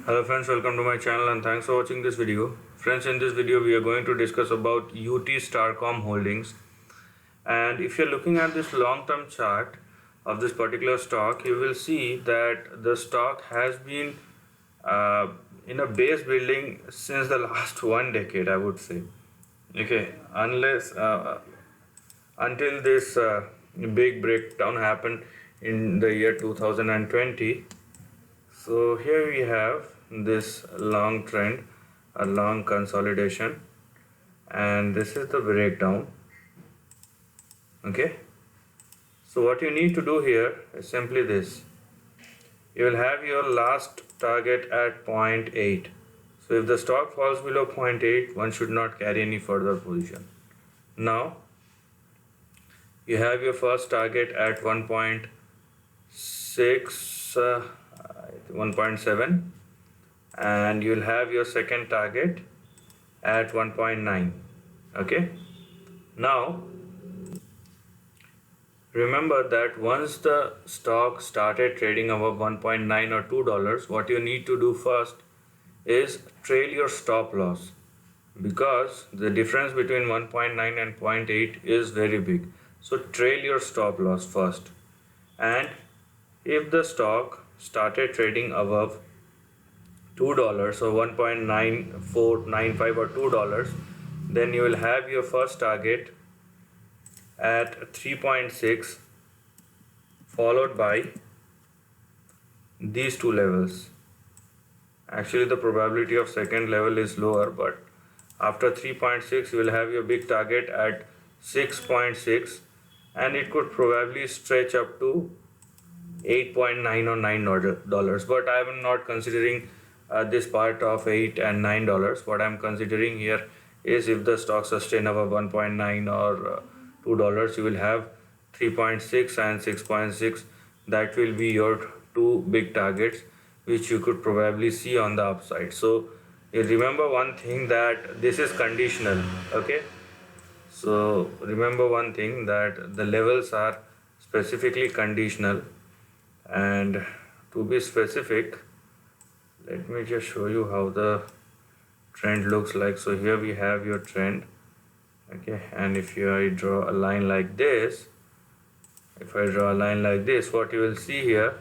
Hello friends, welcome to my channel and thanks for watching this video. Friends, in this video we are going to discuss about UTstarcom Holdings, and if you're looking at this long-term chart of this particular stock, you will see that the stock has been in a base building since the last 1 decade, I would say. Okay, until this big breakdown happened in the year 2020. So here we have this long trend, a long consolidation, and this is the breakdown. Okay, so what you need to do here is simply this. You will have your last target at 0.8. So if the stock falls below 0.8, one should not carry any further position. Now you have your first target at 1.6, 1.7, and you'll have your second target at 1.9. Okay, now remember that once the stock started trading above 1.9 or $2, what you need to do first is trail your stop loss, because the difference between 1.9 and 0.8 is very big. So trail your stop loss first, and if the stock started trading above $2 or 1.9495 or $2, then you will have your first target at 3.6, followed by these two levels. Actually the probability of second level is lower, but after 3.6 you will have your big target at 6.6, and it could probably stretch up to 8.9 or $9, but I am not considering this part of $8 and $9. What I am considering here is if the stock sustain above 1.9 or $2, you will have 3.6 and 6.6. That will be your two big targets which you could probably see on the upside. So remember one thing, that this is conditional. Okay, so remember one thing, that the levels are specifically conditional. And to be specific, let me just show you how the trend looks like. So here we have your trend. Okay, and if I draw a line like this, what you will see here,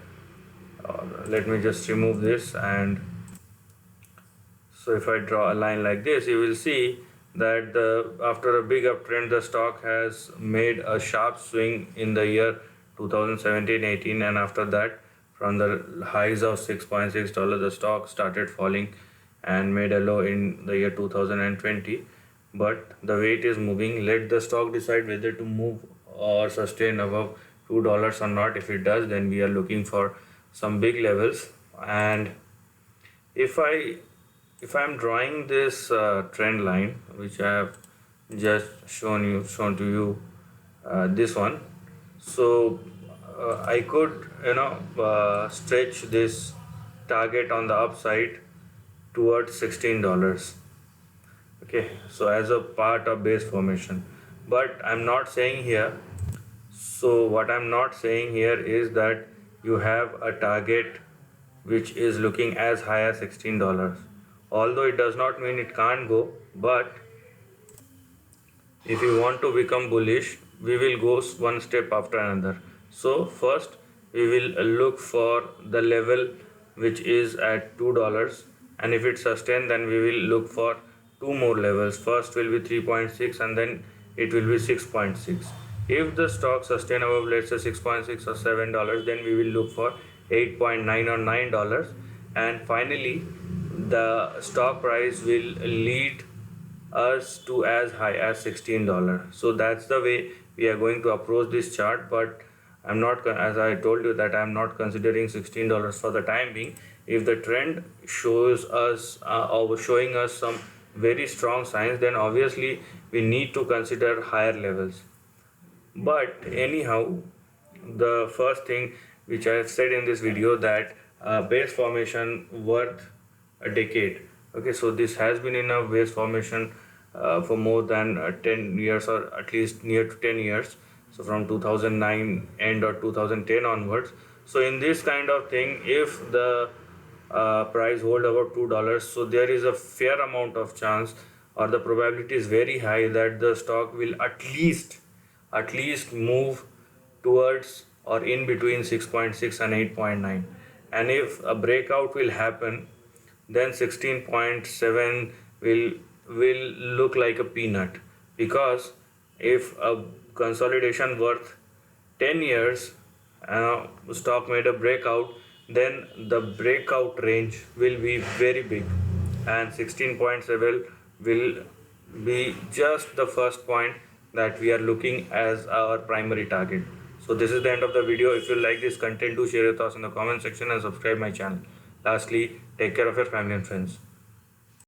let me just remove this, and so if I draw a line like this, you will see that after a big uptrend, the stock has made a sharp swing in the year 2017-18, and after that, from the highs of $6.6, the stock started falling and made a low in the year 2020. But the way it is moving, let the stock decide whether to move or sustain above $2 or not. If it does, then we are looking for some big levels. And if I'm drawing this trend line, which I have just shown to you, this one, so I could stretch this target on the upside towards $16. Okay, so as a part of base formation, but I'm not saying here, so what I'm not saying here is that you have a target which is looking as high as $16, although it does not mean it can't go. But if you want to become bullish, we will go one step after another. So first we will look for the level which is at $2, and if it sustains, then we will look for two more levels. First will be 3.6 and then it will be 6.6. If the stock sustain above, let's say, 6.6 or $7, then we will look for 8.9 or $9, and finally the stock price will lead us to as high as $16. So that's the way we are going to approach this chart. But I'm not, as I told you, that I'm not considering $16 for the time being. If the trend shows us or showing us some very strong signs, then obviously we need to consider higher levels. But anyhow, the first thing which I have said in this video, that base formation worth a decade. Okay, so this has been in a base formation for more than 10 years, or at least near to 10 years. So from 2009 end or 2010 onwards. So in this kind of thing, if the price hold about $2, so there is a fair amount of chance, or the probability is very high, that the stock will at least move towards or in between 6.6 and 8.9. And if a breakout will happen, then 16.7 will look like a peanut, because if a consolidation worth 10 years stock made a breakout, then the breakout range will be very big, and 16.7 will be just the first point that we are looking as our primary target. So this is the end of the video. If you like this content, do share your thoughts in the comment section and subscribe my channel. Lastly, take care of your family and friends.